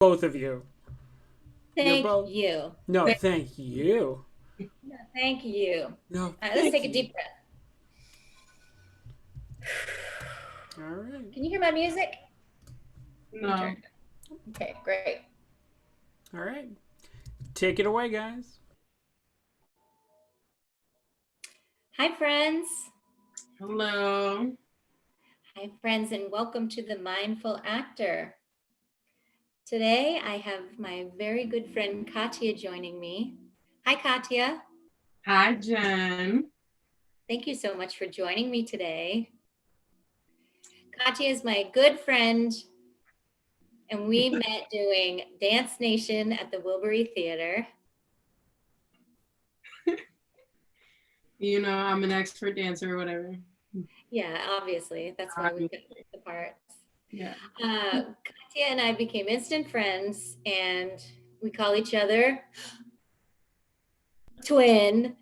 Both of you. You're Thank both. you. No, thank you. No, thank you. All No, right, let's thank take a you. deep breath. All right. Can you hear my music? Let me turn No. it up. Okay, great. All right. Take it away, guys. Hi, friends. Hello. Hi, friends, and welcome to the Mindful Actor. Today, I have my very good friend Katya joining me. Hi, Katya. Hi, Jen. Thank you so much for joining me today. Katya is my good friend, and we met doing Dance Nation at the Wilbury Theater. You know, I'm an expert dancer or whatever. Yeah, obviously. That's why we picked the parts. Yeah. Katya and I became instant friends, and we call each other twin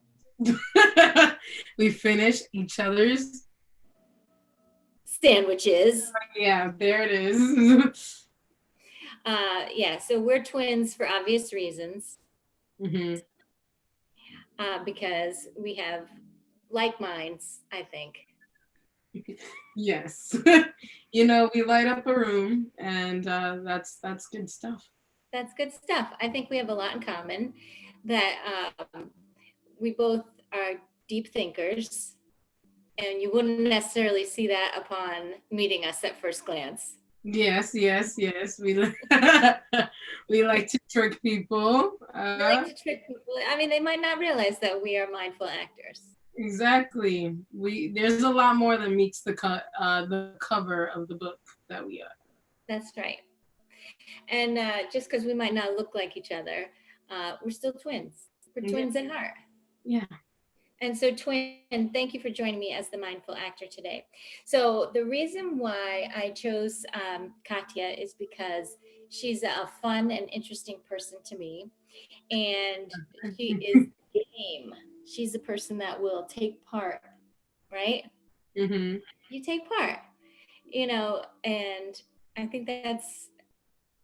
We finished each other's. sandwiches. Yeah, there it is. Yeah, so we're twins for obvious reasons, hmm because we have like minds, I think. Yes. You know, we light up a room, and that's good stuff. That's good stuff. I think we have a lot in common, that we both are deep thinkers, and you wouldn't necessarily see that upon meeting us at first glance. Yes, yes, yes. We we like to trick people. We like to trick people. I mean, they might not realize that we are mindful actors. Exactly. There's a lot more than meets the cover of the book that we are. That's right. And just because we might not look like each other, we're still twins. We're Yeah. twins at heart. Yeah. And so, twin, thank you for joining me as the mindful actor today. So, the reason why I chose Katya is because she's a fun and interesting person to me. And she is game. She's a person that will take part, right? hmm You take part, and I think that's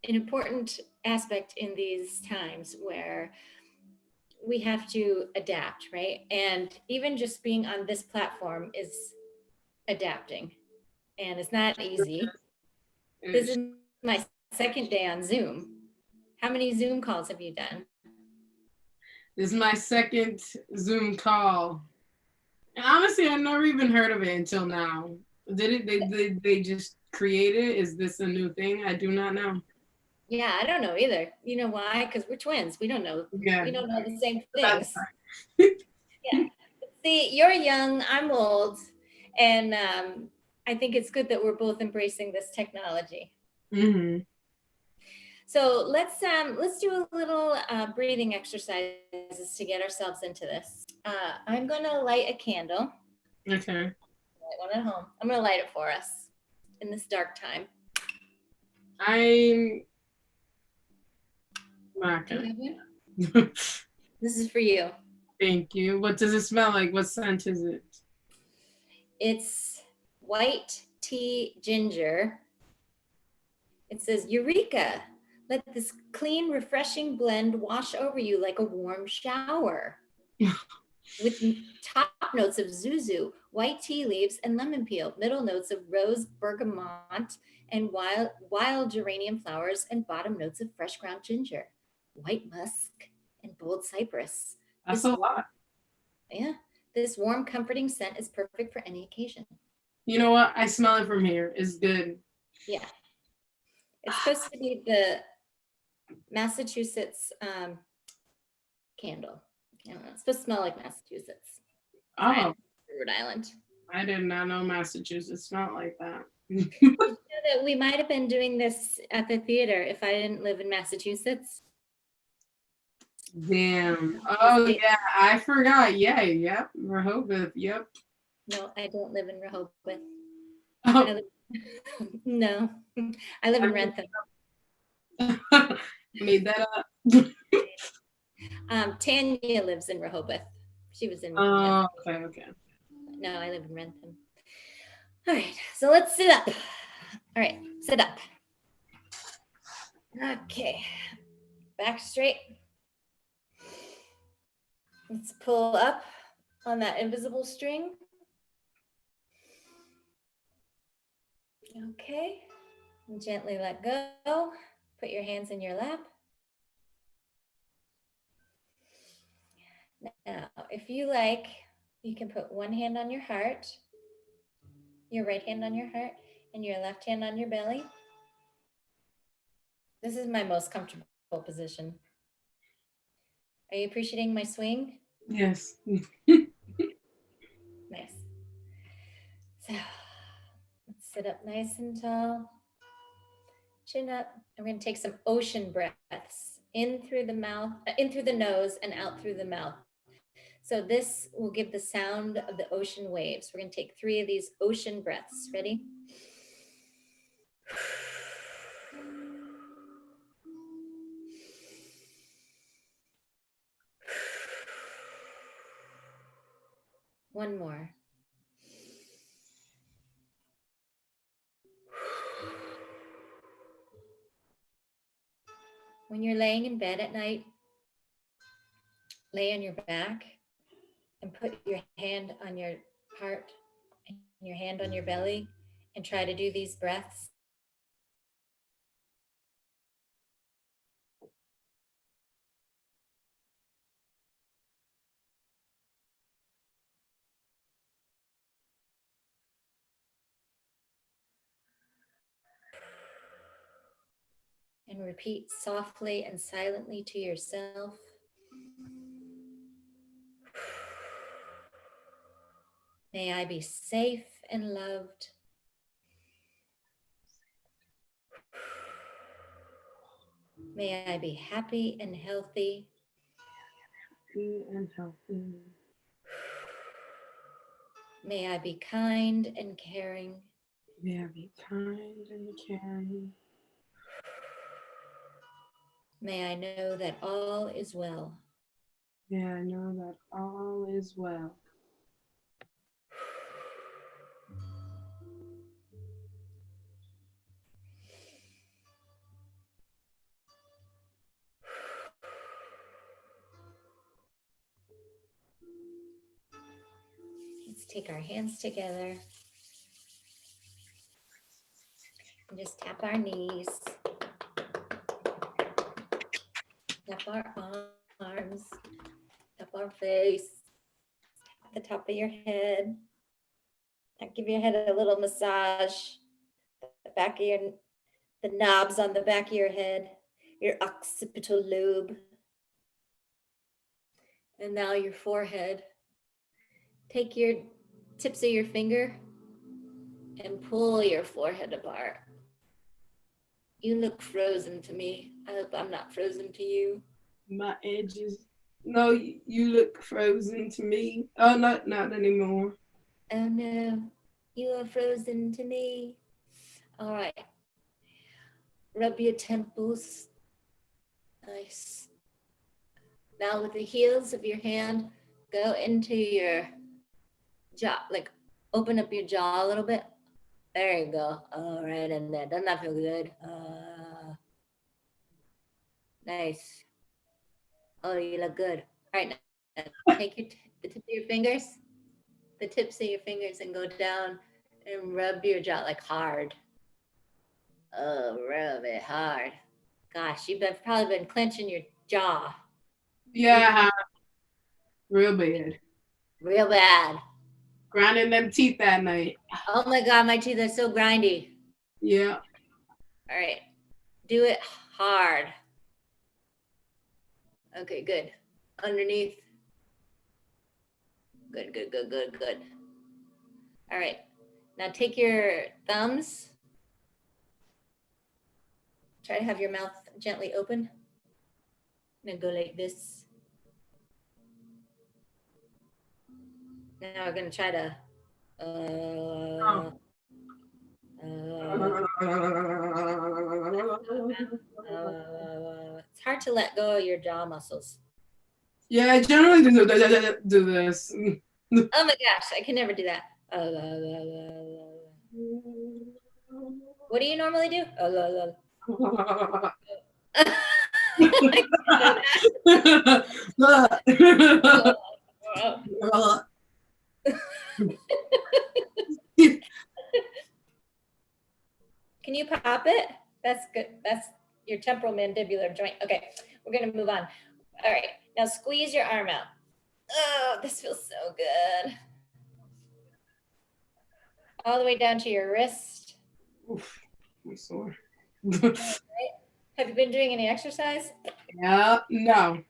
an important aspect in these times where we have to adapt, right? And even just being on this platform is adapting, and it's not easy. This is my second day on Zoom. How many Zoom calls have you done? This is my second Zoom call. And honestly, I never even heard of it until now. Did it? They just create it? Is this a new thing? I do not know. Yeah, I don't know either. You know why? Because we're twins. We don't know. Yeah. We don't know the same That's things. Yeah. See, you're young. I'm old, and I think it's good that we're both embracing this technology. hmm So let's do a little breathing exercises to get ourselves into this. I'm gonna light a candle. Okay. Light one at home. I'm gonna light it for us in this dark time. I'm not Do you gonna. have one? This is for you. Thank you. What does it smell like? What scent is it? It's white tea ginger. It says, Eureka! Let this clean, refreshing blend wash over you like a warm shower. With top notes of zuzu, white tea leaves, and lemon peel, middle notes of rose, bergamot, and wild geranium flowers, and bottom notes of fresh ground ginger, white musk, and bold cypress. That's This, a lot. yeah, this warm, comforting scent is perfect for any occasion. You know what? I smell it from here. It's good. Yeah, it's supposed to be the Massachusetts candle. I don't know. It's supposed to smell like Massachusetts. Oh, Rhode Island. I did not know Massachusetts smelled like that. You know that we might have been doing this at the theater if I didn't live in Massachusetts. Damn. Oh yeah, I forgot. Yeah, yep. Rehoboth. Yep. No, I don't live in Rehoboth. Oh, No, I live in Rentham. made that up. Tanya lives in Rehoboth. She was in. Oh, okay, okay. No, I live in Rentham. All right, so let's sit up. All right, sit up. Okay, back straight. Let's pull up on that invisible string. Okay, gently let go. Put your hands in your lap. Now, if you like, you can put one hand on your heart, your right hand on your heart, and your left hand on your belly. This is my most comfortable position. Are you appreciating my swing? Yes. Nice. So let's sit up nice and tall. Chin up. And we're going to take some ocean breaths in through the mouth, in through the nose and out through the mouth. So this will give the sound of the ocean waves. We're going to take 3 of these ocean breaths. Ready? One more. When you're laying in bed at night, lay on your back and put your hand on your heart and your hand on your belly and try to do these breaths. And repeat softly and silently to yourself. May I be safe and loved. May I be happy and healthy. Happy and healthy. May I be kind and caring. May I be kind and caring. May I know that all is well. May I know that all is well. Let's take our hands together and just tap our knees, tap our arms, tap our face, the top of your head. Give your head a little massage. The knobs on the back of your head, your occipital lobe. And now your forehead. Take your tips of your finger and pull your forehead apart. You look frozen to me. I hope I'm not frozen to you. My edges. No, you look frozen to me. Oh, not anymore. Oh no, you are frozen to me. All right. Rub your temples. Nice. Now with the heels of your hand, go into your jaw, like open up your jaw a little bit. There you go. All right in there. Doesn't that feel good? Nice. Oh, you look good. All right, now take the tips of your fingers, and go down and rub your jaw like hard. Oh, rub it hard. Gosh, you've probably been clenching your jaw. Yeah, real bad. Real bad. Grinding them teeth that night. Oh my God, my teeth are so grindy. Yeah. All right, do it hard. Okay, good. Underneath. Good, good, good, good, good. All right, now take your thumbs. Try to have your mouth gently open. I'm gonna go like this. Now we're gonna try to. It's hard to let go of your jaw muscles. Yeah, I generally do this. Oh my gosh, I can never do that. What do you normally do? Can you pop it? That's good. That's your temporal mandibular joint. Okay, we're gonna move on. All right, now squeeze your arm out. Oh, this feels so good. All the way down to your wrist. Oof, I'm sore. Right. Have you been doing any exercise? Yeah, no.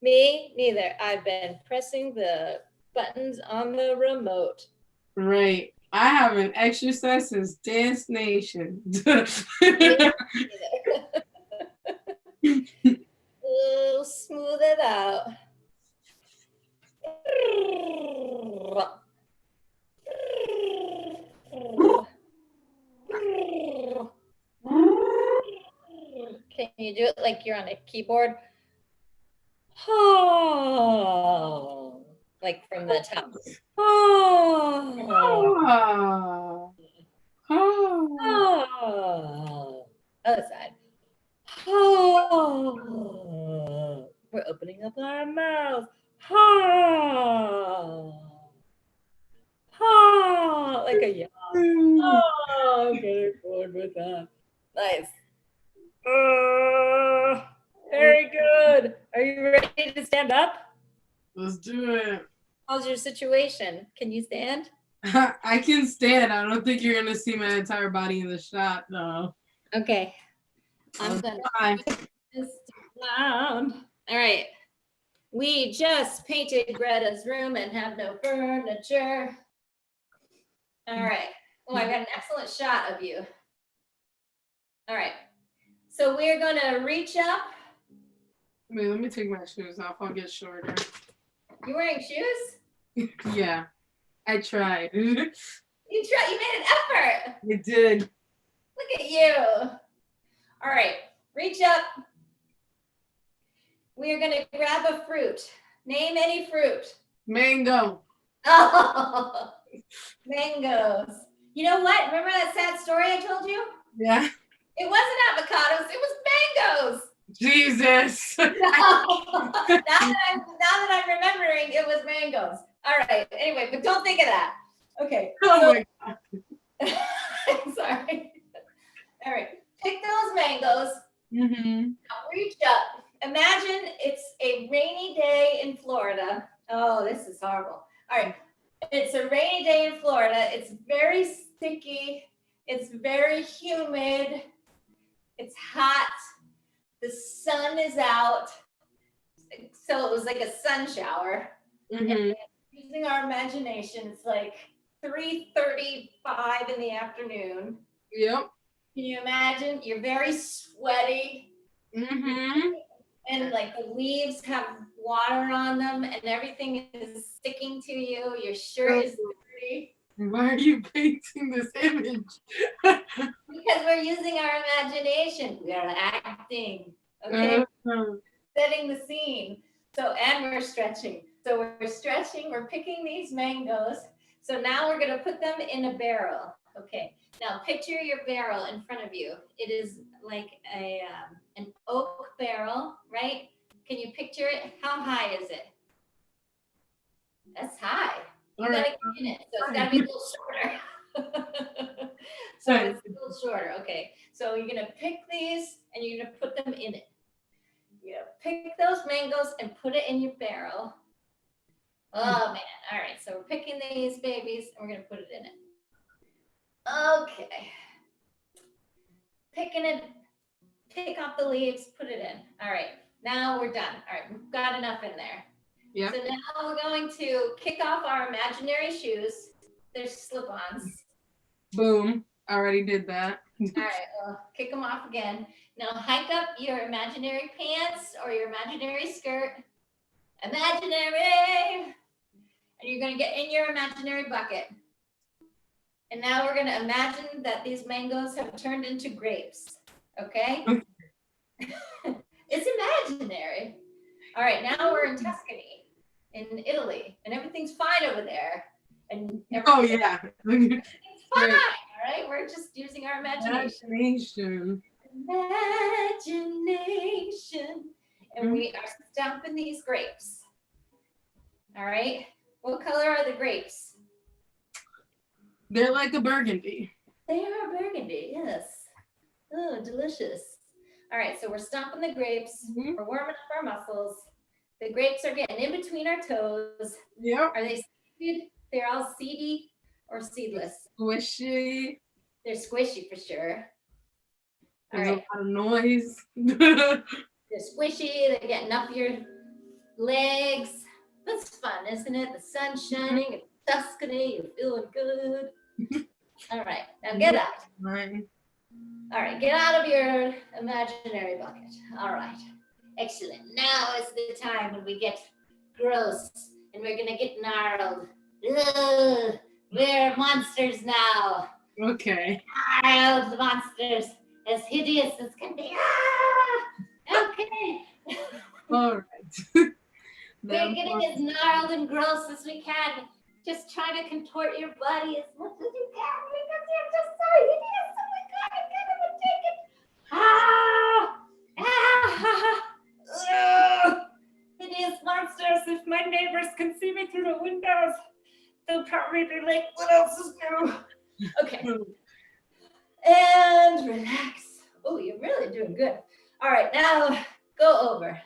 Me neither. I've been pressing the buttons on the remote. Right. I haven't exercised since Dance Nation. Ooh, smooth it out. Can you do it like you're on a keyboard? Oh, like from the top. Oh. Oh. Other side. Oh. We're opening up our mouth. Oh. Oh. Like a yawn. Oh, getting bored with that. Nice. Very good. Are you ready to stand up? Let's do it. How's your situation? Can you stand? I can stand. I don't think you're gonna see my entire body in the shot, though. Okay. I'm gonna put this down. All right. We just painted Greta's room and have no furniture. All right. Oh, I got an excellent shot of you. All right. So we're gonna reach up. Wait, let me take my shoes off. I'll get shorter. You wearing shoes? Yeah, I tried. You made an effort. I did. Look at you. All right. Reach up. We are gonna grab a fruit. Name any fruit. Mango. Oh, mangoes. You know what? Remember that sad story I told you? Yeah. It wasn't avocados, it was mangoes. Jesus. No. now that I'm remembering, it was mangoes. All right. Anyway, but don't think of that. Okay. Oh my God. I'm sorry. All right. Pick those mangoes. Mm-hmm. Now reach up. Imagine it's a rainy day in Florida. Oh, this is horrible. All right. It's a rainy day in Florida. It's very sticky. It's very humid. It's hot. The sun is out. So it was like a sun shower. Mm-hmm. And using our imagination, it's like 3:35 in the afternoon. Yep. Can you imagine? You're very sweaty. Mm-hmm. And like the leaves have water on them and everything is sticking to you. Your shirt is dirty. Why are you painting this image? Because we're using our imagination. We are acting. Okay. Setting the scene. So, and we're stretching. So we're stretching, we're picking these mangoes. So now we're going to put them in a barrel. Okay. Now picture your barrel in front of you. It is like an oak barrel, right? Can you picture it? How high is it? That's high. You got to get in it. So it's got to be a little shorter. So it's a little shorter. Okay. So you're going to pick these and you're going to put them in it. You're going to pick those mangoes and put it in your barrel. Oh, man. All right. So we're picking these babies and we're going to put it in it. Okay. Picking it. Pick off the leaves, put it in. All right. Now we're done. All right. We've got enough in there. Yeah. So now we're going to kick off our imaginary shoes. They're slip-ons. Boom. Already did that. All right. Well, kick them off again. Now hike up your imaginary pants or your imaginary skirt. Imaginary. And you're going to get in your imaginary bucket. And now we're going to imagine that these mangoes have turned into grapes. Okay? It's imaginary. All right, now we're in Tuscany, in Italy, and everything's fine over there. And Oh, yeah. everything's fine, Right. all right, we're just using our imagination. Imagination. And we are stomping these grapes. All right. What color are the grapes? They're like a burgundy. They are burgundy, yes. Oh, delicious. All right, so we're stomping the grapes. We're warming up our muscles. The grapes are getting in between our toes. Yep. Are they seeded? They're all seedy or seedless? Squishy. They're squishy for sure. All There's right. a lot of noise. They're squishy. They're getting up your legs. That's fun, isn't it? The sun's shining. It's Tuscany. You're feeling good. All right. Now get out. Right. All right. Get out of your imaginary bucket. All right. Excellent. Now is the time when we get gross and we're going to get gnarled. Ugh, we're monsters now. Okay. Gnarled monsters. As hideous as can be. Ah! Okay. All right. We're getting as gnarled and gross as we can. Just try to contort your body as much as you can because you're just so hideous. Oh my God, I can't even take it. Hideous monsters. If my neighbors can see me through the windows, they'll probably be like, what else is new? Okay. And relax. Oh, you're really doing good. All right, now go over.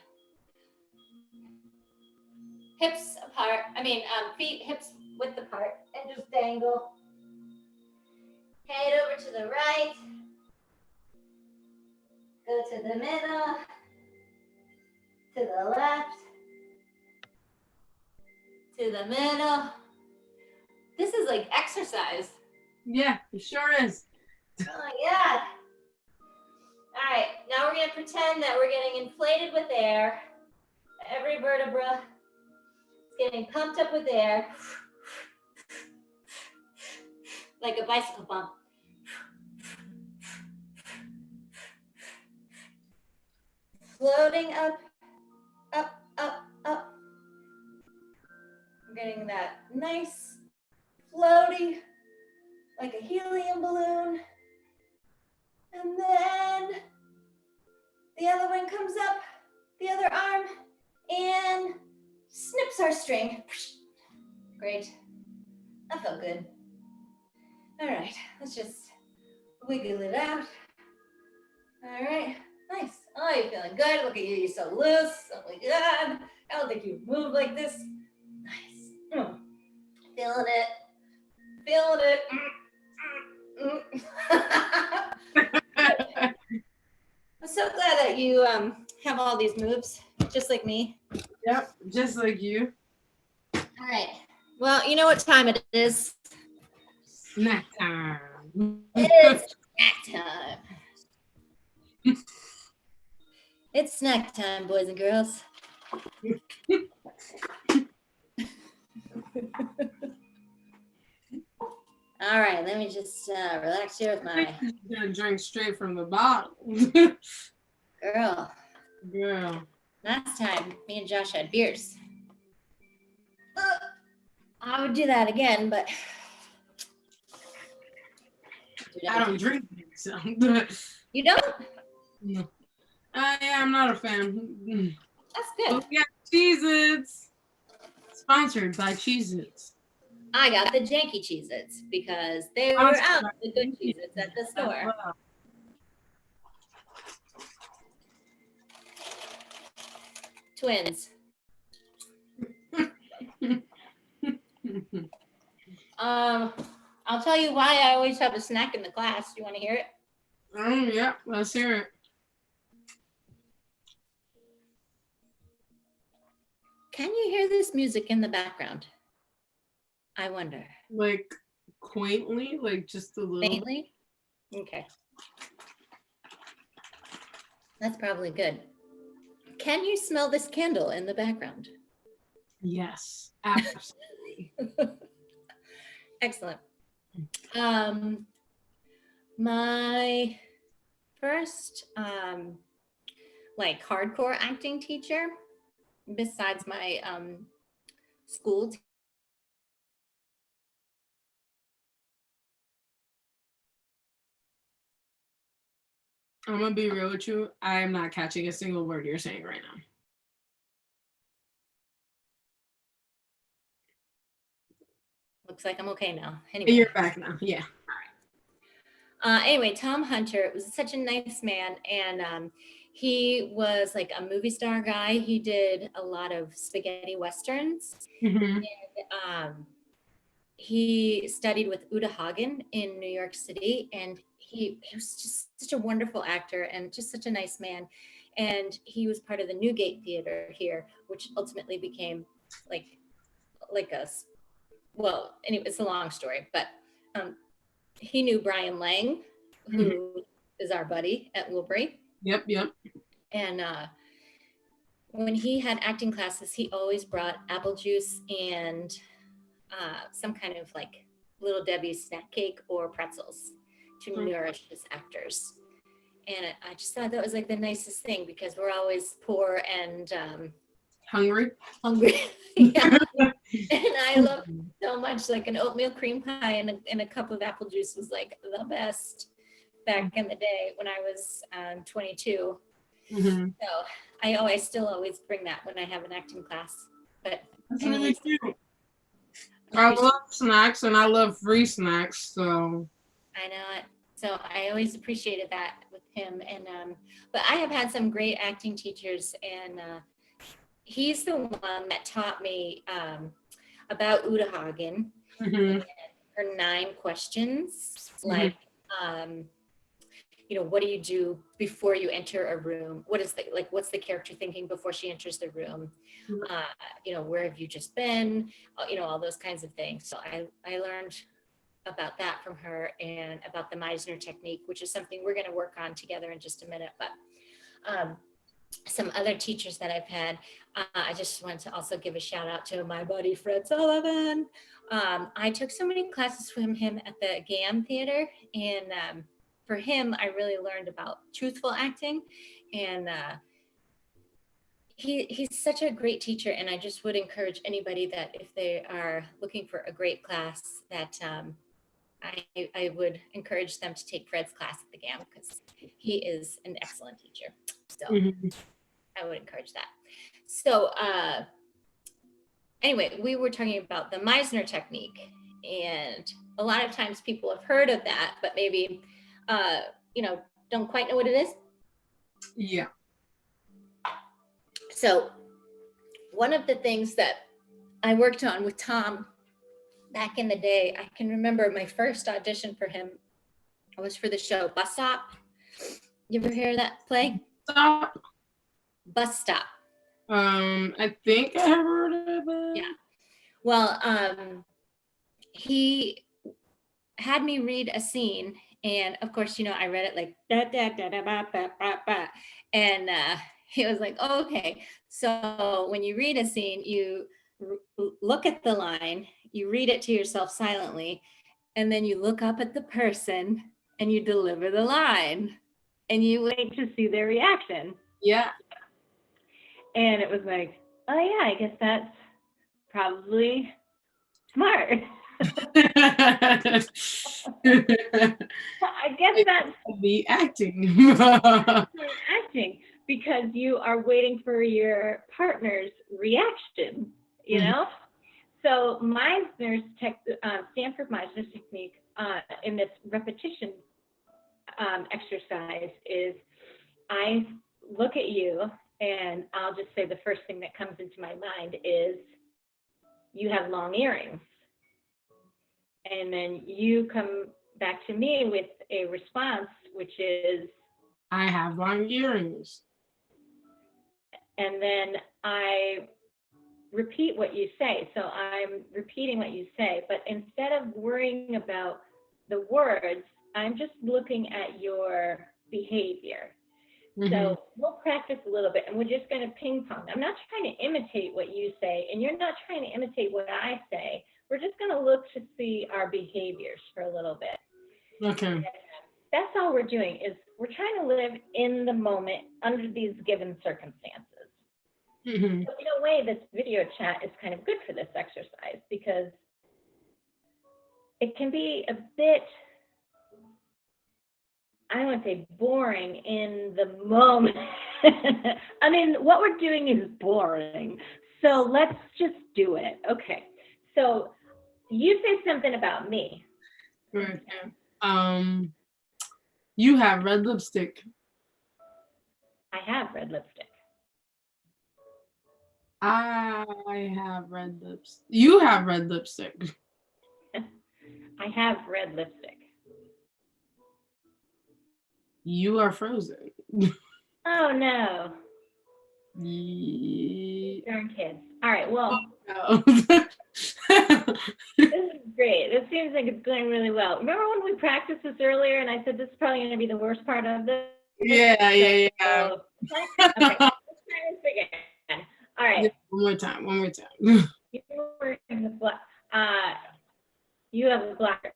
Hips apart. Feet, hips width apart, and just dangle. Head over to the right. Go to the middle. To the left. To the middle. This is like exercise. Yeah, it sure is. Oh my God. All right, now we're going to pretend that we're getting inflated with air. Every vertebra is getting pumped up with air. Like a bicycle pump. Floating up, up, up, up. We're getting that nice, floaty, like a helium balloon. And then the other one comes up, the other arm, and snips our string. Great. That felt good. All right, let's just wiggle it out. All right, nice. Oh, you're feeling good. Look at you, you're so loose. Oh my God. I don't think you've moved like this. Nice. Feeling it. Feeling it. I'm so glad that you have all these moves, just like me. Yep, just like you. All right. Well, you know what time it is. Snack time. It's snack time. It's snack time, boys and girls. All right, let me just relax here with my Gonna drink straight from the bottle. girl. Girl. Last time, me and Josh had beers. I would do that again, but I don't drink it, so. You don't? No. Yeah, I'm not a fan. That's good. Oh, yeah, Cheez-Its. Sponsored by Cheez-Its. I got the janky Cheez-Its because they were out the good Cheez-Its at the store. Twins. I'll tell you why I always have a snack in the class. You want to hear it? Yeah, let's hear it. Can you hear this music in the background? I wonder. Like quaintly, like just a little. Faintly? Okay. That's probably good. Can you smell this candle in the background? Yes, absolutely. Excellent. My first like hardcore acting teacher, besides my school I'm gonna be real with you. I am not catching a single word you're saying right now. Looks like I'm okay now. Anyway. You're back now. Yeah. Anyway, Tom Hunter was such a nice man, and he was like a movie star guy. He did a lot of spaghetti westerns. Mm-hmm. He studied with Uta Hagen in New York City, and he was just such a wonderful actor and just such a nice man. And he was part of the Newgate Theater here, which ultimately became like a, well, anyway, it's a long story, but he knew Brian Lang, who is our buddy at Wilbury. Yep. And when he had acting classes, he always brought apple juice and some kind of like Little Debbie's snack cake or pretzels to nourish his actors. And I just thought that was like the nicest thing, because we're always poor and hungry. Yeah. And I love so much, like an oatmeal cream pie and a cup of apple juice was like the best back in the day when I was 22. Mm-hmm. So I still always bring that when I have an acting class. But that's really cute. I love snacks and I love free snacks, so I know it. So I always appreciated that with him. And but I have had some great acting teachers, and he's the one that taught me about Uta Hagen and her 9 questions, like what do you do before you enter a room? What's the character thinking before she enters the room? Where have you just been? All those kinds of things. So I learned about that from her, and about the Meisner technique, which is something we're going to work on together in just a minute. But some other teachers that I've had, I just want to also give a shout out to my buddy Fred Sullivan. I took so many classes from him at the GAM Theater, and for him, I really learned about truthful acting, and he's such a great teacher. And I just would encourage anybody that if they are looking for a great class, that I would encourage them to take Fred's class at the GAM, because he is an excellent teacher. So I would encourage that. So anyway, we were talking about the Meisner technique, and a lot of times people have heard of that, but maybe don't quite know what it is. Yeah. So one of the things that I worked on with Tom back in the day, I can remember my first audition for him was for the show Bus Stop. You ever hear that play? Stop. Bus Stop. I think I have heard of it. Yeah. Well, he had me read a scene, and of course, I read it like da da da da ba ba ba ba, and he was like, oh, okay. So when you read a scene, you look at the line, you read it to yourself silently, and then you look up at the person and you deliver the line, and you wait to see their reaction. Yeah. And it was like, oh yeah, I guess that's probably smart. I guess that's the acting. acting, because you are waiting for your partner's reaction, So Stanford Meisner's technique in this repetition exercise is, I look at you and I'll just say the first thing that comes into my mind is, you have long earrings. And then you come back to me with a response, which is, I have long earrings. And then I repeat what you say. So I'm repeating what you say, but instead of worrying about the words, I'm just looking at your behavior. So we'll practice a little bit, and we're just going to ping pong. I'm not trying to imitate what you say, and you're not trying to imitate what I say. We're just going to look to see our behaviors for a little bit. Okay. And that's all we're doing, is we're trying to live in the moment under these given circumstances. So in a way, this video chat is kind of good for this exercise, because it can be a bit I don't want to say boring in the moment. I mean, what we're doing is boring. So let's just do it. Okay. So you say something about me. Okay. You have red lipstick. I have red lipstick. I have red lips. You have red lipstick. I have red lipstick. You are frozen. Oh no. Yeah. Darn kids. All right, well, No. this is great. This seems like it's going really well. Remember when we practiced this earlier and I said this is probably going to be the worst part of this? Yeah. Okay, let's try this again. All right. One more time. You were in the black. You have a black.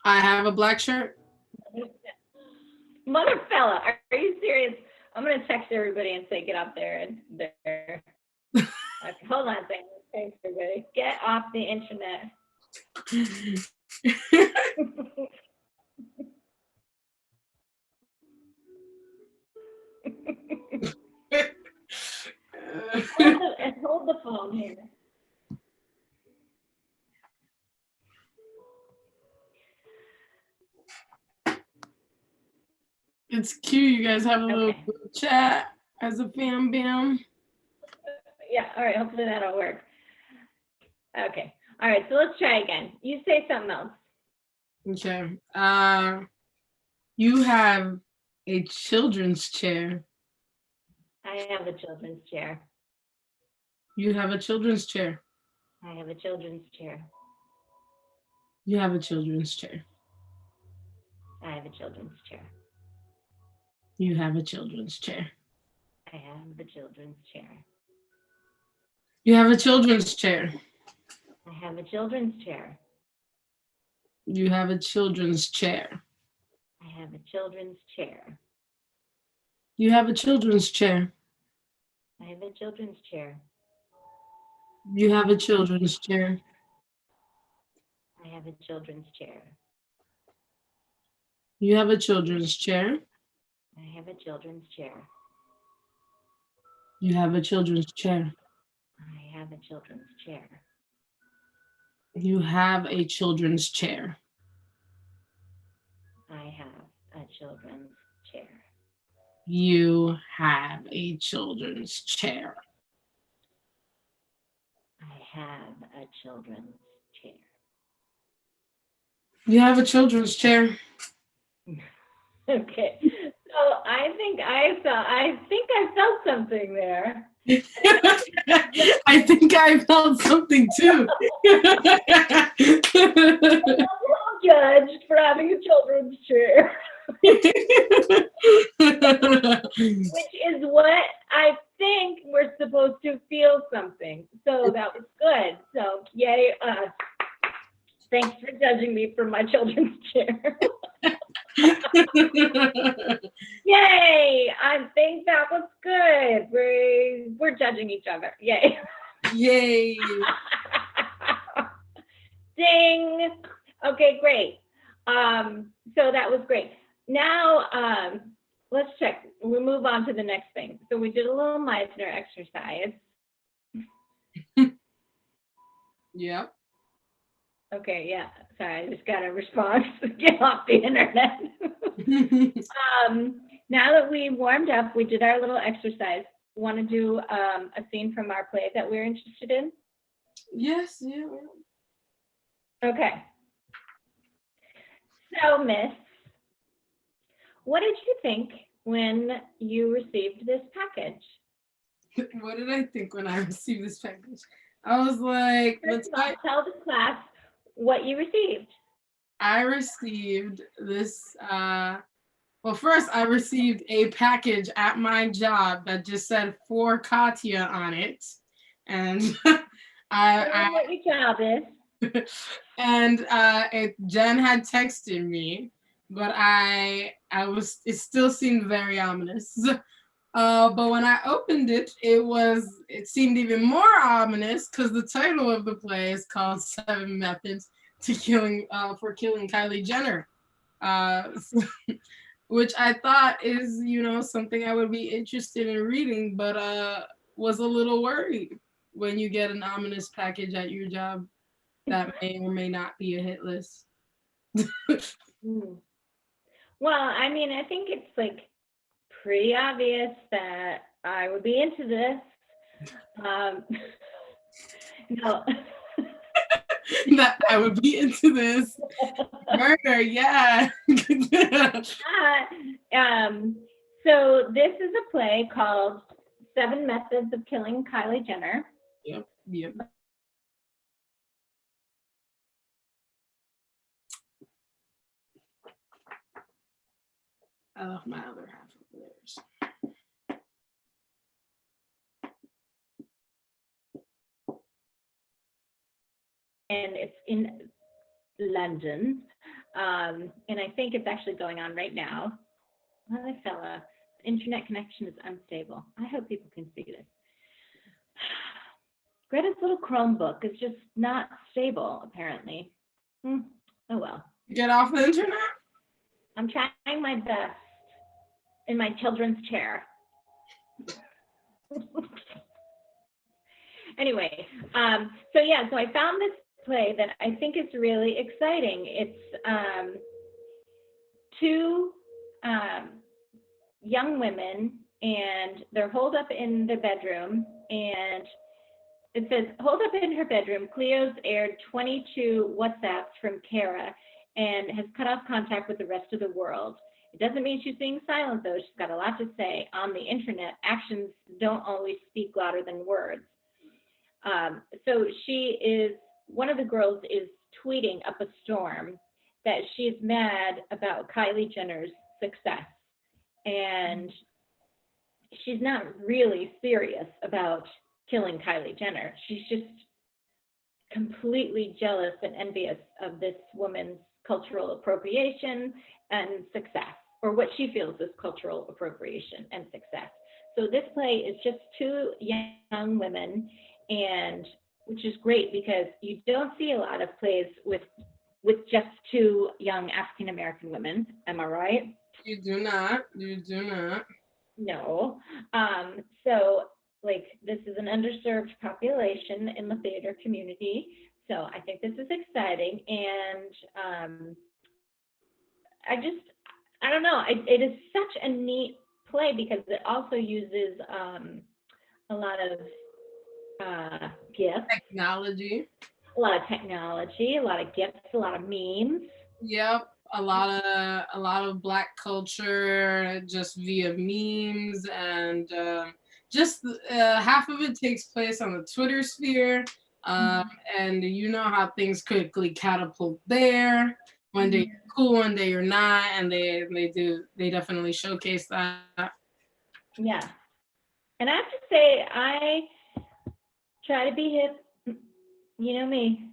I have a black shirt. Mother fella, are you serious? I'm gonna text everybody and say get up there and there. Okay, hold on a second. Thanks everybody. Get off the internet. hold the phone here. It's cute. You guys have a little Okay. chat as a fam bam. Yeah, all right, hopefully that'll work. Okay. All right, so let's try again. You say something else. Okay. You have a children's chair. I have a children's chair. You have a children's chair. I have a children's chair. You have a children's chair. I have a children's chair. You have a children's chair. I have the children's chair. You have a children's chair. I have a children's chair. You have a children's chair. I have a children's chair. You have a children's chair. I have a children's chair. You have a children's chair. I have a children's chair. You have a children's chair. I have a children's chair. You have a children's chair. I have a children's chair. You have a children's chair. I have a children's chair. You have a children's chair. I have a children's chair. You have a children's chair. Okay, so I think I felt something there. I think I felt something too. I'm judged for having a children's chair, which is what I think we're supposed to feel something. So that was good. So yay us. Thanks for judging me for my children's chair. Yay! I think that was good. We're judging each other. Yay. Yay. Ding. Okay, great. So that was great. Now let's check. We'll move on to the next thing. So we did a little Meisner exercise. Yep. Okay, yeah. Sorry, I just got a response. Get off the internet. Now that we warmed up, we did our little exercise. Want to do a scene from our play that we're interested in? Yes, yeah. Okay. So, Miss, what did you think when you received this package? What did I think when I received this package? I was like, First of all, tell the class what you received. I received this, well, first I received a package at my job that just said "for Katya" on it. And I know what your job is. And Jen had texted me, but it still seemed very ominous. But when I opened it, it seemed even more ominous because the title of the play is called 7 Methods to Killing for Killing Kylie Jenner. which I thought is, something I would be interested in reading, but was a little worried when you get an ominous package at your job that may or may not be a hit list. Well, I mean, I think it's like pretty obvious that I would be into this. No. That I would be into this. Murder, yeah. So this is a play called 7 Methods of Killing Kylie Jenner. Yep. I love my other half of theirs. And it's in London. And I think it's actually going on right now. My fella, internet connection is unstable. I hope people can see this. Greta's little Chromebook is just not stable, apparently. Oh well. Get off the internet? I'm trying my best in my children's chair. Anyway, so I found this play that I think is really exciting. It's 2 young women, and they're holed up in their bedroom, and it says, holed up in her bedroom, Cleo's aired 22 WhatsApps from Kara and has cut off contact with the rest of the world. It doesn't mean she's being silent, though. She's got a lot to say. On the internet, actions don't always speak louder than words. So one of the girls is tweeting up a storm that she's mad about Kylie Jenner's success. And she's not really serious about killing Kylie Jenner. She's just completely jealous and envious of this woman's cultural appropriation and success, or what she feels is cultural appropriation and success. So this play is just 2 young women, and which is great because you don't see a lot of plays with just 2 young African American women. Am I right? You do not. No. So like this is an underserved population in the theater community. So I think this is exciting, and I don't know. It is such a neat play because it also uses a lot of gifts. Technology. A lot of technology, a lot of gifts, a lot of memes. Yep. A lot of Black culture just via memes, and just half of it takes place on the Twitter sphere. And you know how things quickly catapult there. One day you're cool, one day you're not, and they definitely showcase that. Yeah. And I have to say, I try to be hip. You know me.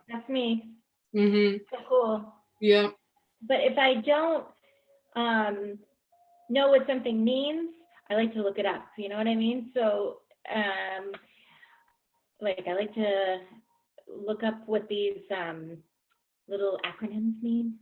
That's me. So cool. Yep. But if I don't know what something means, I like to look it up. You know what I mean? So like I like to look up what these little acronyms mean.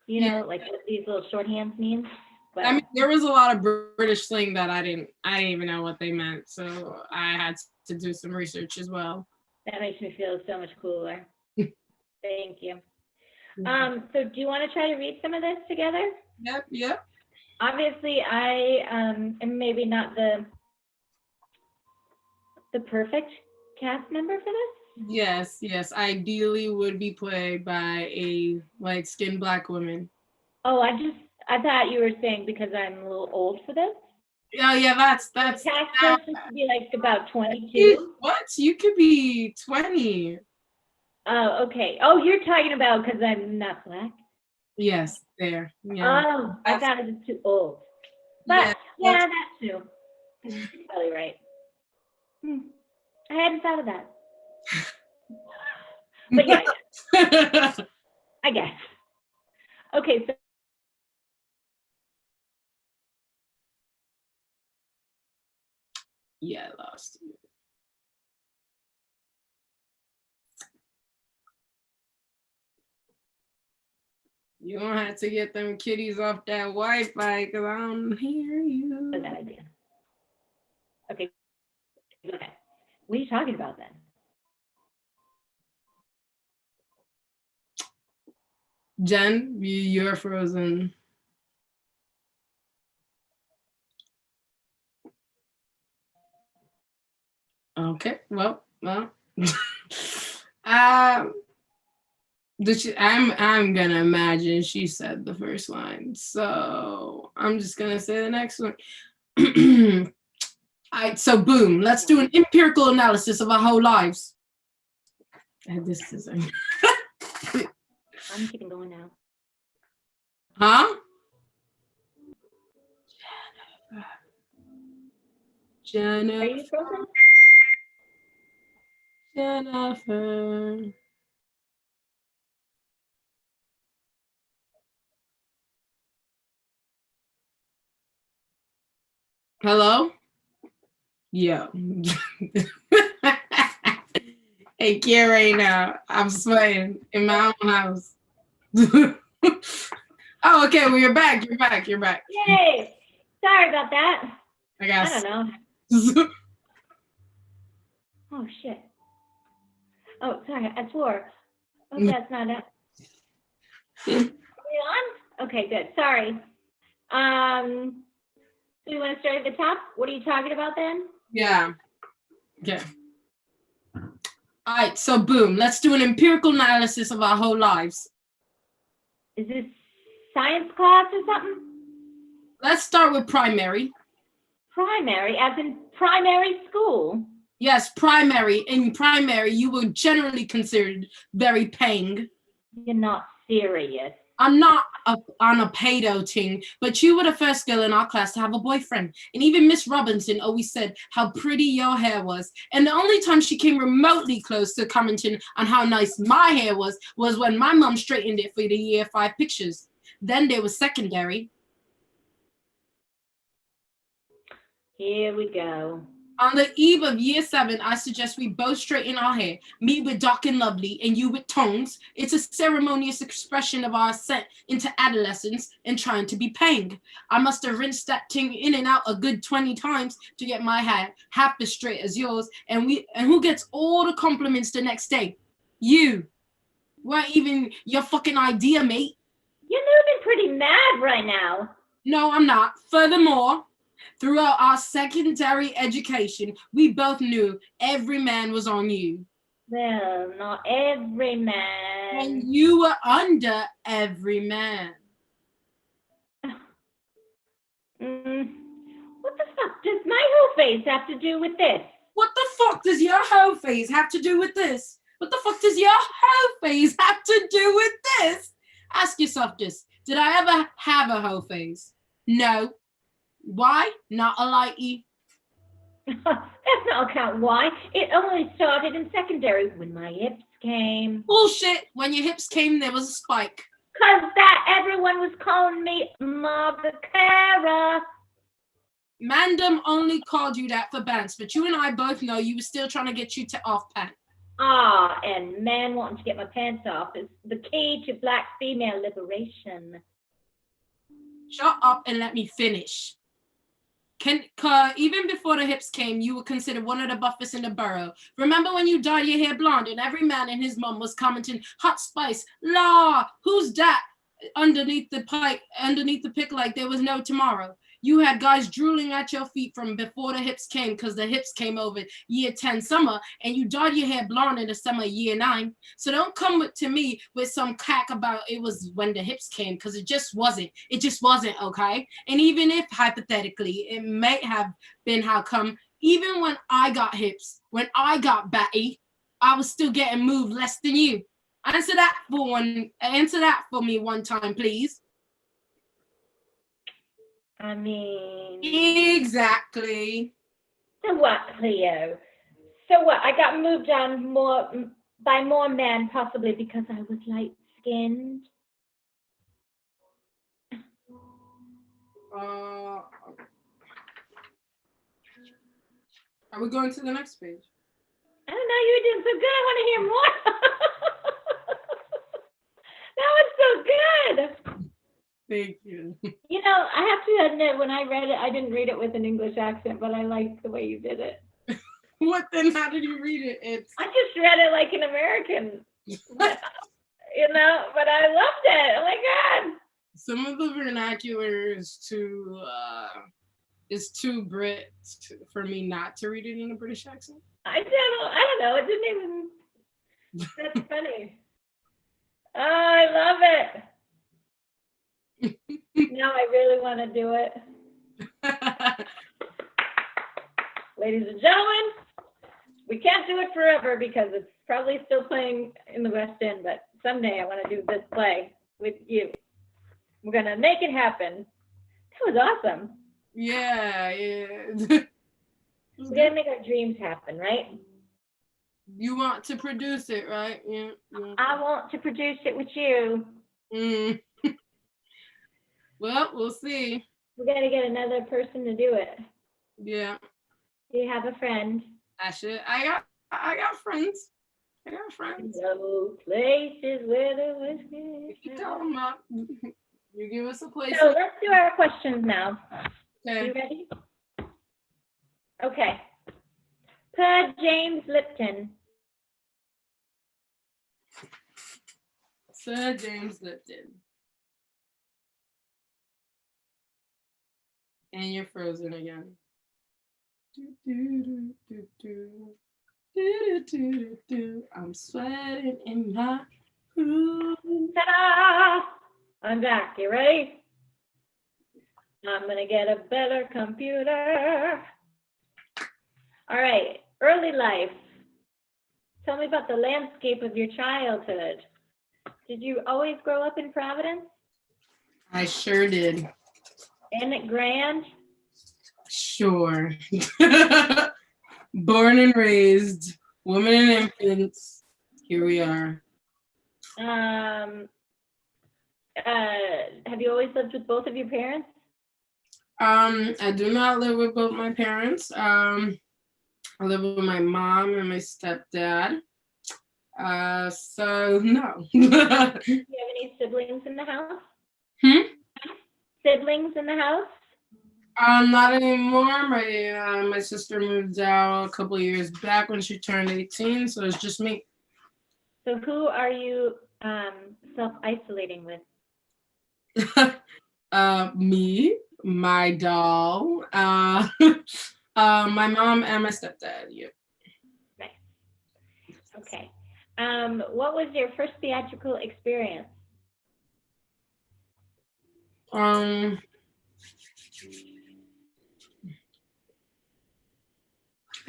You know, like what these little shorthands mean. But I mean, there was a lot of British slang that I didn't even know what they meant, so I had to do some research as well. That makes me feel so much cooler. Thank you. So do you want to try to read some of this together? Yep. Obviously, I am maybe not the perfect cast member for this. Yes. Ideally would be played by a light-skinned Black woman. Oh, I thought you were saying because I'm a little old for this. Yeah, that's The cast person should be like about 22. What? You could be 20. Oh, okay. Oh, you're talking about because I'm not Black? Yes, there. Yeah. Oh, I thought it was too old. But yeah, that too. You're probably right. I hadn't thought of that. But yeah, I guess. Okay, so yeah, I lost you. You don't have to get them kitties off that Wi-Fi because I don't hear you. That's a bad idea. Okay. Okay. What are you talking about then? Jen, you're frozen. Okay, well. I'm gonna imagine she said the first line, so I'm just gonna say the next one. All right, so boom, let's do an empirical analysis of our whole lives. This is I'm keeping going now. huh? Jennifer. Are you frozen? Jennifer. Hello? Yo. Hey, Kiera, right now. I'm sweating in my own house. Oh, okay. Well, you're back. You're back. Yay! Sorry about that. I guess. I don't know. Oh, shit. Oh, sorry. I swore. Oh, that's not it. Are we on? Okay, good. Sorry. So you want to start at the top? What are you talking about then? Yeah. Okay. All right. So, boom. Let's do an empirical analysis of our whole lives. Is this science class or something? Let's start with primary. Primary, as in primary school? Yes, primary. In primary, you were generally considered very paying. You're not serious. I'm not on a pedo thing, but you were the first girl in our class to have a boyfriend. And even Miss Robinson always said how pretty your hair was. And the only time she came remotely close to commenting on how nice my hair was when my mom straightened it for the year 5 pictures. Then there was secondary. Here we go. On the eve of year 7, I suggest we both straighten our hair, me with dark and lovely, and you with tongues. It's a ceremonious expression of our ascent into adolescence and trying to be paying. I must have rinsed that thing in and out a good 20 times to get my hair half as straight as yours. And who gets all the compliments the next day? You. Weren't even your fucking idea, mate. You're moving pretty mad right now. No, I'm not. Furthermore, throughout our secondary education, we both knew every man was on you. Well, not every man. And you were under every man. What the fuck does my whole face have to do with this? What the fuck does your hoe phase have to do with this? What the fuck does your hoe phase have to do with this? Ask yourself this. Did I ever have a hoe phase? No. Why? Not a likey. That's not count why. It only started in secondary when my hips came. Bullshit. When your hips came, there was a spike. 'Cause that everyone was calling me Mother Cara. Mandem only called you that for bands, but you and I both know you were still trying to get you to off pant. Ah, and man wanting to get my pants off is the key to Black female liberation. Shut up and let me finish. Even before the hips came, you were considered one of the buffest in the borough. Remember when you dyed your hair blonde and every man and his mom was commenting, hot spice, la, who's that? Underneath the pick like there was no tomorrow. You had guys drooling at your feet from before the hips came because the hips came over year 10 summer and you dyed your hair blonde in the summer year 9. So don't come to me with some cack about it was when the hips came because it just wasn't. It just wasn't, okay? And even if hypothetically it may have been how come, even when I got hips, when I got batty, I was still getting moved less than you. Answer that for me one time, please. I mean... Exactly. So what, Cleo? So what, I got moved on by more men, possibly because I was light-skinned? Are we going to the next page? I don't know, you were doing so good, I want to hear more. That was so good. Thank you. You know, I have to admit, when I read it, I didn't read it with an English accent, but I liked the way you did it. What then? How did you read it? It's I just read it like an American, but, you know, but I loved it. Oh my God. some of the vernacular is too Brit for me not to read it in a British accent. I don't know. It didn't even, that's funny. Oh, I love it. Now I really want to do it. Ladies and gentlemen, we can't do it forever because it's probably still playing in the West End, but someday I want to do this play with you. We're going to make it happen. That was awesome. Yeah. We got to make our dreams happen, right? You want to produce it, right? Yeah. I want to produce it with you. Mm. Well, we'll see. We got to get another person to do it. Yeah. Do you have a friend? I got friends. I got friends. No places where the whiskey. You tell them up. You give us a place. So let's do our questions now. Okay. You ready? Okay. Per James Lipton. Sir James Lipton. And you're frozen again. I'm sweating in my room. Ta-da! I'm back. You ready? I'm going to get a better computer. All right. Early life. Tell me about the landscape of your childhood. Did you always grow up in Providence? I sure did. Isn't it grand? Sure. Born and raised, woman and infants. Here we are. Have you always lived with both of your parents? I do not live with both my parents. I live with my mom and my stepdad. So no. Do you have any siblings in the house? Siblings in the house? Not anymore. My sister moved out a couple of years back when she turned 18, so it's just me. So who are you self-isolating with? Me, my doll, my mom, and my stepdad. Yep. Nice. Okay. What was your first theatrical experience?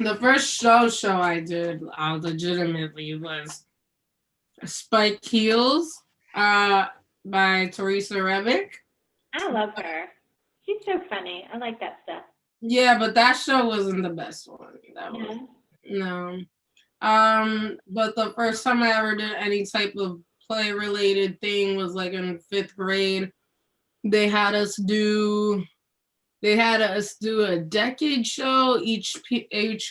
The first show I did legitimately was Spike Heels by Teresa Rebick. I love her. She's so funny. I like that stuff. Yeah, but that show wasn't the best one. No. But the first time I ever did any type of play related thing was like in 5th grade. They had us do a decade show. Each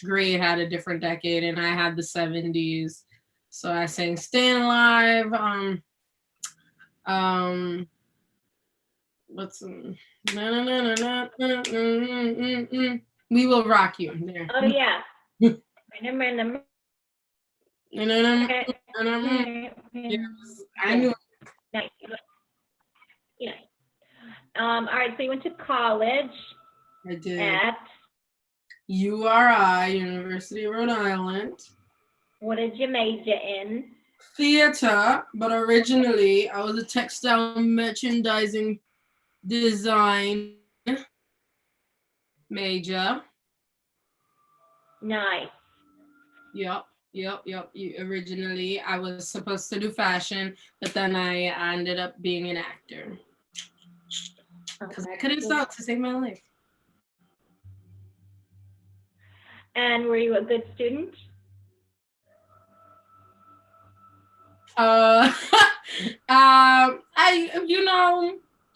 grade had a different decade, and I had the 70s. So I sang "Staying Alive." What's "We Will Rock You"? There. Oh yeah. Remember. Yes, I knew. Nice. Yeah. All right. So you went to college. I did. At URI, University of Rhode Island. What did you major in? Theater, but originally I was a textile merchandising design major. Nice. Yep. Originally I was supposed to do fashion, but then I ended up being an actor. Because I couldn't stop to save my life. And were you a good student? I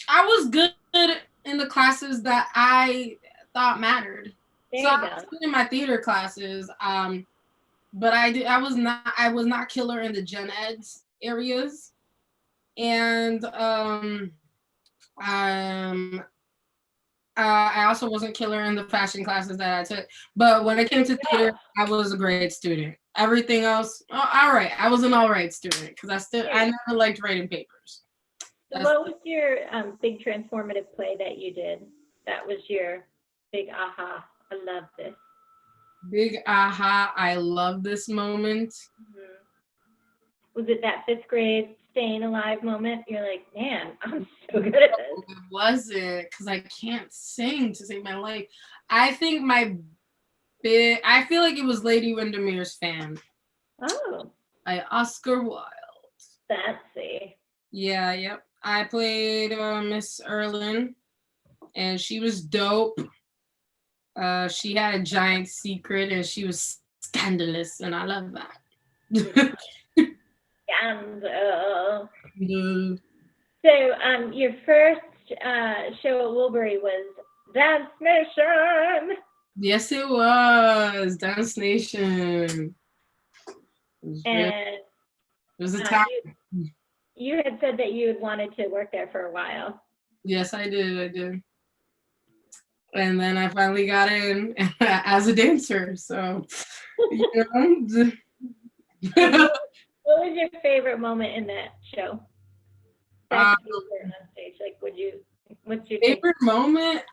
was good in the classes that I thought mattered. There So you I was good in my theater classes. But I was not killer in the gen eds areas. And Um, I also wasn't killer in the fashion classes that I took, but when it came to theater, I was a great student. Everything else, all right. I was an all right student because I never liked writing papers. So what was your big transformative play that you did? That was your big aha, I love this. Big aha, I love this moment. Mm-hmm. Was it that 5th grade staying alive moment? You're like, man, I'm so good at this. It wasn't, because I can't sing to save my life. I think I feel like it was Lady Windermere's Fan. Oh. By Oscar Wilde. Fancy. Yeah, yep. I played Miss Erlin, and she was dope. She had a giant secret, and she was scandalous, and I love that. Scandal. So, your first show at Wilbury was Dance Nation. Yes, it was Dance Nation. It was a time. You had said that you had wanted to work there for a while. Yes, I did. And then I finally got in as a dancer. So, you know. What was your favorite moment in that show? On stage, like, what's your favorite moment?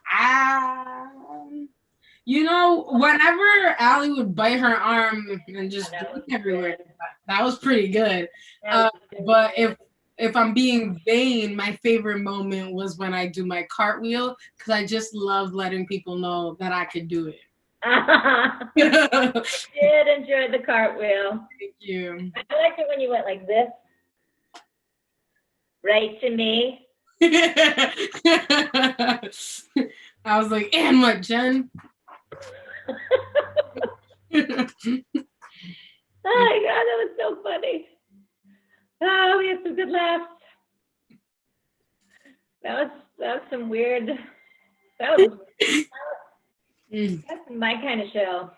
You know, whenever Allie would bite her arm and just bleed everywhere, that was pretty good. But if I'm being vain, my favorite moment was when I do my cartwheel, because I just love letting people know that I could do it. I did enjoy the cartwheel. Thank you. I liked it when you went like this. Right to me. I was like, and what, Jen? Oh my God, that was so funny. Oh, we had some good laughs. That was some weird. That's my kind of show.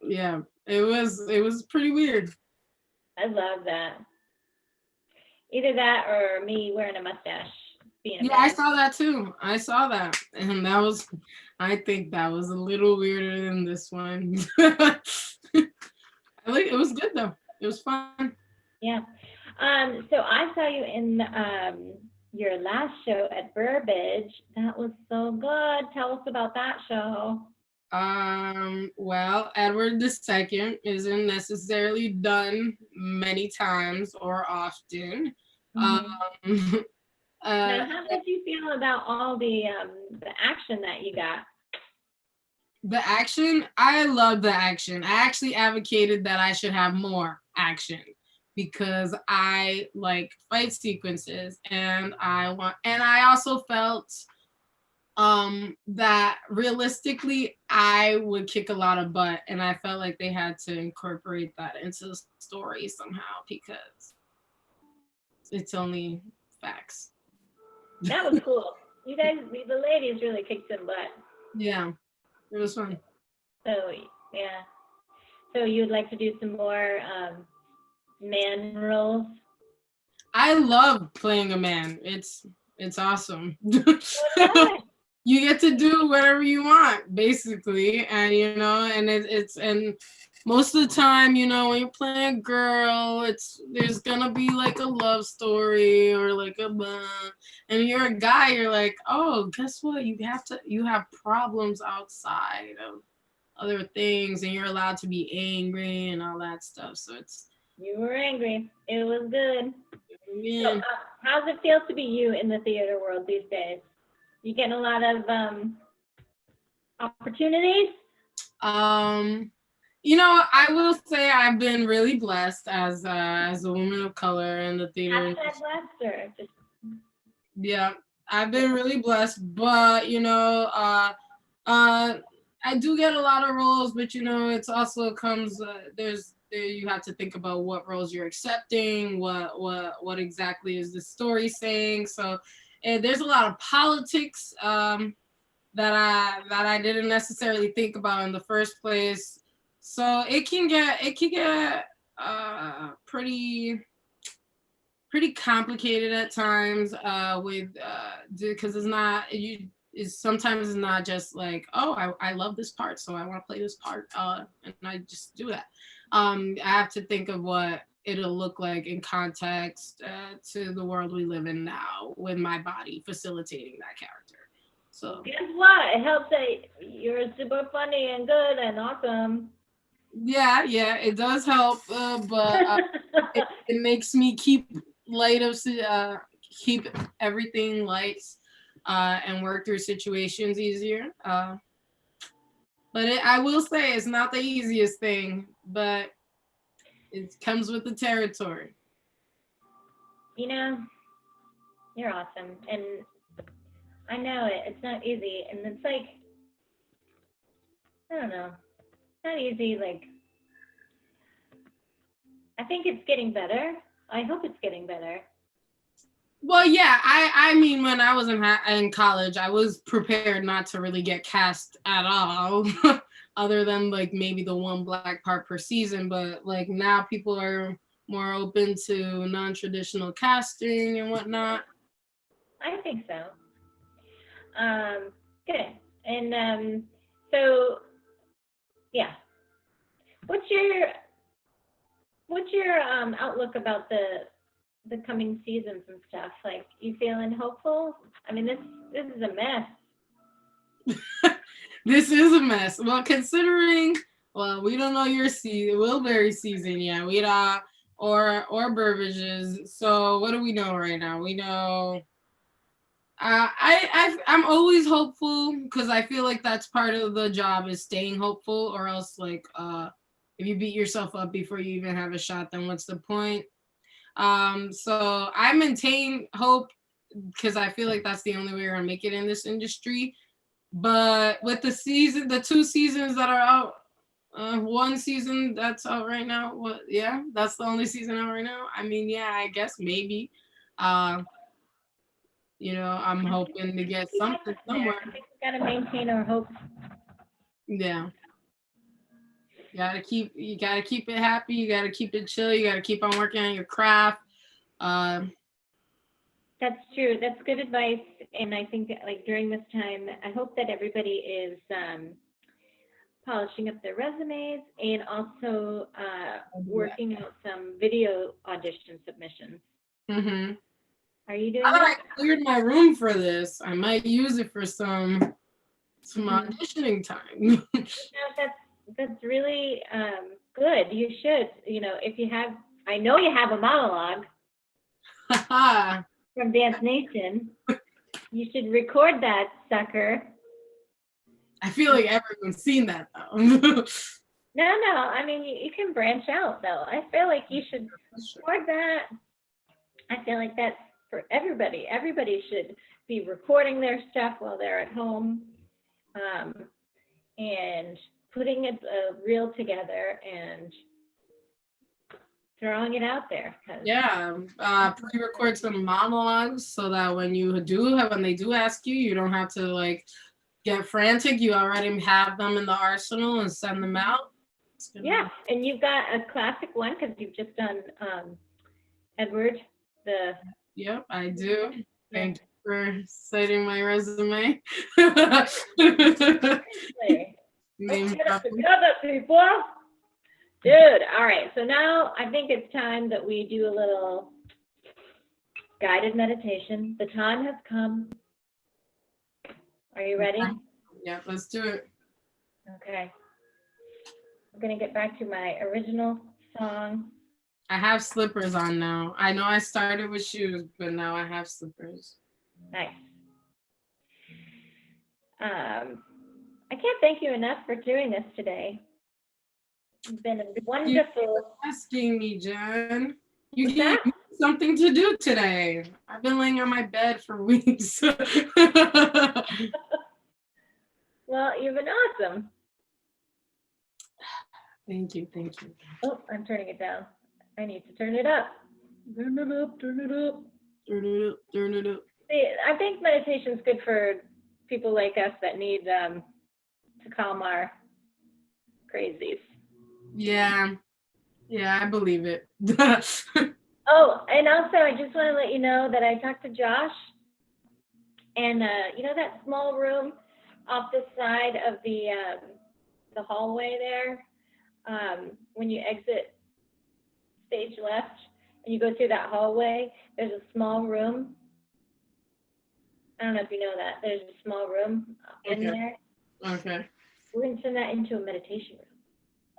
Yeah, it was pretty weird. I love that. Either that or me wearing a mustache. I saw that too. I saw that, and I think that was a little weirder than this one. It was good though. It was fun. Yeah. So I saw you in your last show at Burbage. That was so good. Tell us about that show. Well, Edward II isn't necessarily done many times or often. Mm-hmm. Now, how did you feel about all the action that you got? The action, I love the action. I actually advocated that I should have more action because I like fight sequences, and I also felt that realistically I would kick a lot of butt, and I felt like they had to incorporate that into the story somehow because it's only facts. That was cool. You guys, the ladies really kicked some butt. Yeah, it was fun. So, yeah. So you'd like to do some more man roles? I love playing a man. It's awesome. You get to do whatever you want, basically, and you know, and and most of the time, you know, when you're playing a girl, there's gonna be like a love story or like and you're a guy, you're like, oh, guess what? You have problems outside of other things, and you're allowed to be angry and all that stuff. So you were angry. It was good. Yeah. So, how's it feel to be you in the theater world these days? You getting a lot of opportunities? You know, I will say I've been really blessed as a woman of color in the theater. Yeah, I've been really blessed, but you know, I do get a lot of roles, but you know, it's also comes you have to think about what roles you're accepting, what exactly is the story saying. So there's a lot of politics that I didn't necessarily think about in the first place. So it can get pretty pretty complicated at times with because it's not you. Sometimes it's not just like, oh, I love this part, so I want to play this part, and I just do that. I have to think of what it'll look like in context to the world we live in now, with my body facilitating that character. So guess what? It helps that you're super funny and good and awesome. yeah, it does help, but it makes me keep keep everything light, and work through situations easier. But I will say it's not the easiest thing, but it comes with the territory. You know, you're awesome, and I know it's not easy, and it's like, I don't know, it's not easy. Like, I think it's getting better. I hope it's getting better. Well, yeah, I mean, when I was in college, I was prepared not to really get cast at all, other than like maybe the one black part per season. But like now, people are more open to non-traditional casting and whatnot. I think so. Good. And so, yeah. What's your outlook about the coming seasons and stuff? Like, you feeling hopeful? I mean, this is a mess. This is a mess. Well, considering, we don't know your Wilbury season yet. We don't, or Burbage's. So what do we know right now? We know. I'm always hopeful because I feel like that's part of the job, is staying hopeful, or else like if you beat yourself up before you even have a shot, then what's the point? So I maintain hope because I feel like that's the only way we're gonna make it in this industry. But with the 2 seasons that are out, 1 season that's out right now, that's the only season out right now. I mean, yeah, I guess maybe. I'm hoping to get something somewhere. I think we gotta maintain our hope. Yeah. You gotta keep it happy. You gotta keep it chill. You gotta keep on working on your craft. That's true. That's good advice. And I think like during this time, I hope that everybody is polishing up their resumes and also working out some video audition submissions. Mm-hmm. Are you doing that? I cleared my room for this. I might use it for some auditioning time. No, that's really good. You should, if you have, I know you have a monologue from Dance Nation. You should record that sucker. I feel like everyone's seen that though. No. I mean, you can branch out though. I feel like you should record that. I feel like that's for everybody. Everybody should be recording their stuff while they're at home, and putting a reel together and throwing it out there. Yeah, pre-record some monologues so that when they do ask you, you don't have to like get frantic. You already have them in the arsenal and send them out. Yeah, and you've got a classic one because you've just done Edward. Yep, I do. Thank you for citing my resume. Let's get it together, people. Dude, all right. So now I think it's time that we do a little guided meditation. The time has come. Are you ready? Yeah, let's do it. Okay. I'm going to get back to my original song. I have slippers on now. I know I started with shoes, but now I have slippers. Nice. I can't thank you enough for doing this today. It's been wonderful. Asking me, Jen. You gave me something to do today. I've been laying on my bed for weeks. Well, you've been awesome. Thank you. Oh, I'm turning it down. I need to turn it up. Turn it up. See, I think meditation is good for people like us that need to calm our crazies. Yeah, I believe it. Oh, Oh, and also I just want to let you know that I talked to Josh, and you know that small room off the side of the hallway there, when you exit stage left and you go through that hallway, there's a small room. I don't know if you know that. There's a small room in there. Okay. We're going to turn that into a meditation room.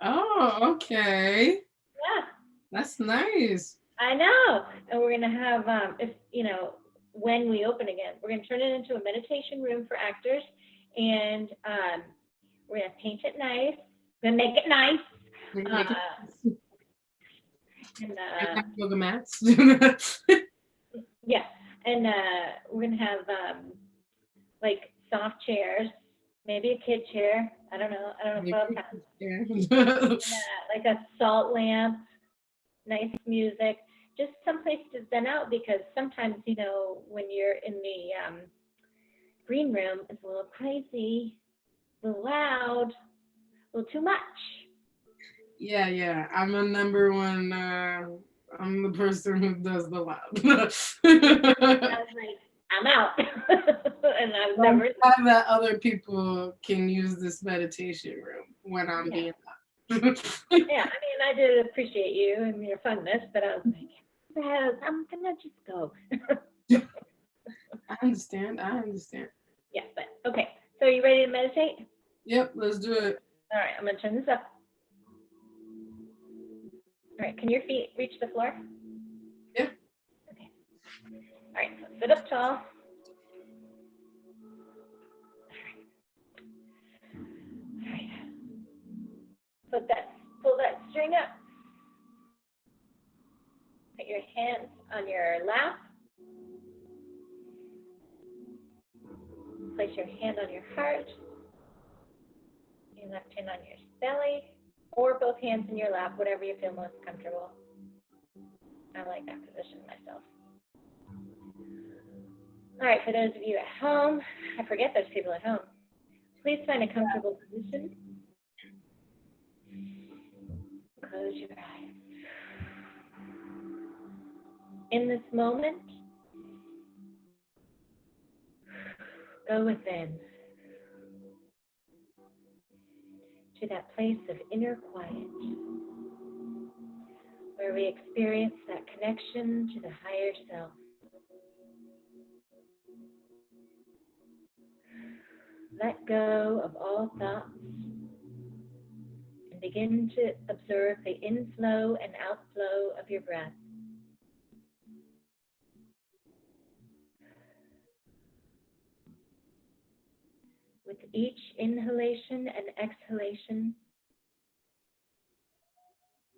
Oh, okay. Yeah. That's nice. I know. And we're going to have, if you know, when we open again, we're going to turn it into a meditation room for actors. And we're going to paint it nice. We're going to make it nice. And yoga mats. yeah. And we're going to have like soft chairs, maybe a kid chair. I don't know if I'll have. Like a salt lamp, nice music, just someplace to zen out, because sometimes, you know, when you're in the green room, it's a little crazy, a little loud, a little too much. Yeah. I'm a number one. I'm the person who does the loud. I was like, I'm out. And I was never. Glad that other people can use this meditation room when I'm being loud. Yeah, I mean, I did appreciate you and your funness, but I was like, I'm gonna just go. I understand. Yeah, but okay. So are you ready to meditate? Yep, let's do it. All right, I'm gonna turn this up. All right, can your feet reach the floor? Yeah. Okay. All right, so sit up tall. All right. Pull that string up. Put your hands on your lap. Place your hand on your heart. Your left hand on your belly, or both hands in your lap, whatever you feel most comfortable. I like that position myself. All right, for those of you at home, I forget there's people at home. Please find a comfortable position. Close your eyes. In this moment, go within to that place of inner quiet, where we experience that connection to the higher self. Let go of all thoughts and begin to observe the inflow and outflow of your breath. With each inhalation and exhalation,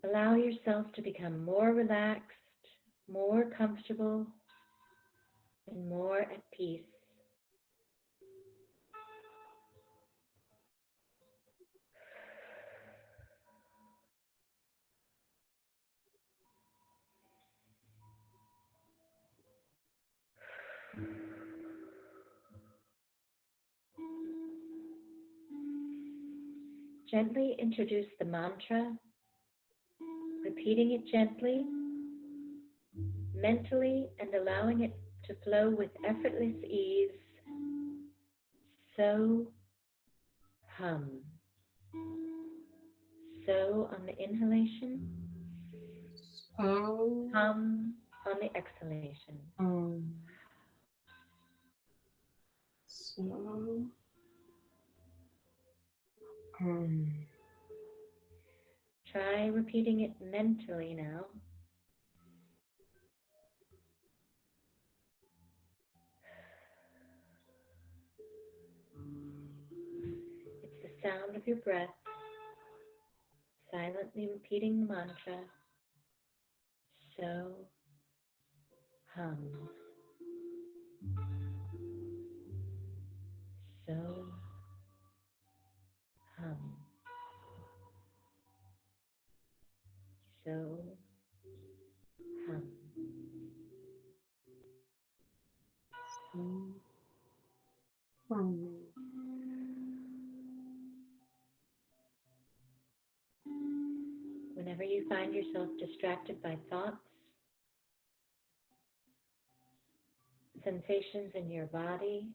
allow yourself to become more relaxed, more comfortable, and more at peace. Gently introduce the mantra, repeating it gently, mentally, and allowing it to flow with effortless ease. So, hum. So on the inhalation, hum on the exhalation. So, Try repeating it mentally now. It's the sound of your breath, silently repeating the mantra. So, hum. So, hum. So, hum. Whenever you find yourself distracted by thoughts, sensations in your body,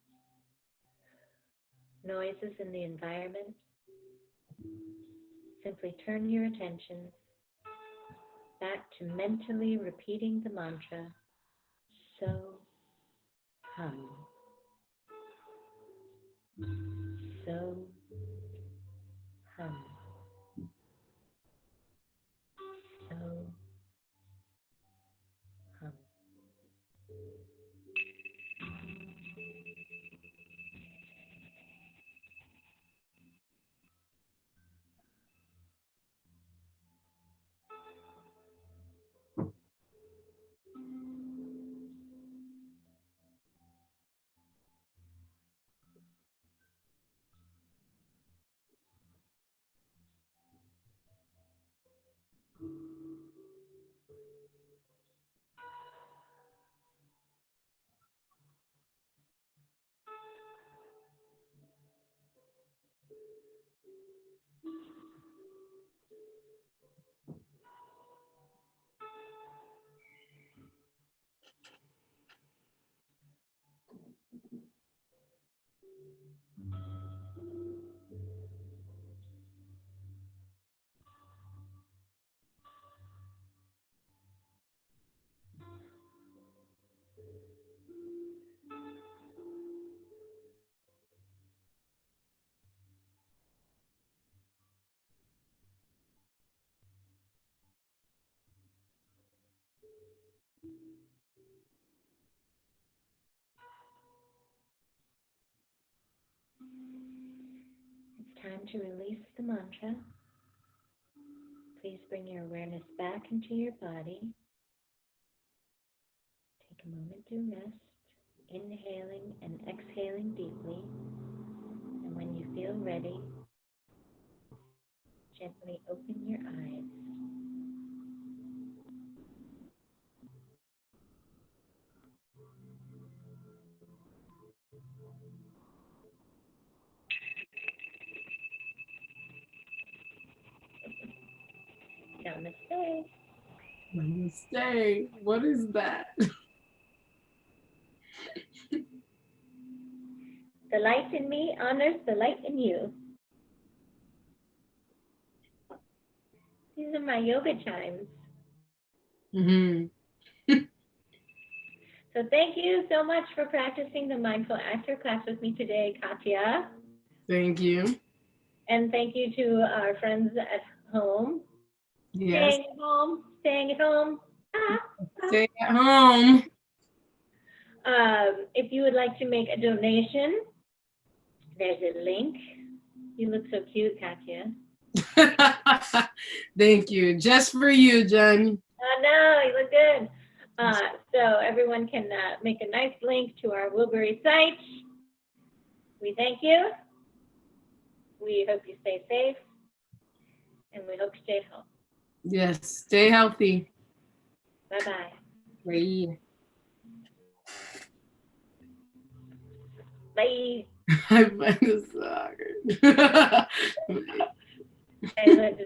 noises in the environment, simply turn your attention back to mentally repeating the mantra, so hum. So hum. So hum. It's time to release the mantra. Please bring your awareness back into your body. Take a moment to rest, inhaling and exhaling deeply. And when you feel ready, gently open your eyes. Namaste. Namaste. What is that? The light in me honors the light in you. These are my yoga chimes. Mm-hmm. So thank you so much for practicing the Mindful Actor class with me today, Katya. Thank you. And thank you to our friends at home. Yes. Staying at home, staying at home. Stay at home. If you would like to make a donation, there's a link. You look so cute, Katya. Thank you. Just for you, Jen. Oh, no, you look good. So everyone can make a nice link to our Wilbury site. We thank you. We hope you stay safe. And we hope you stay home. Yes. Stay healthy. Bye-bye. Bye. Bye. I find this so awkward. I let the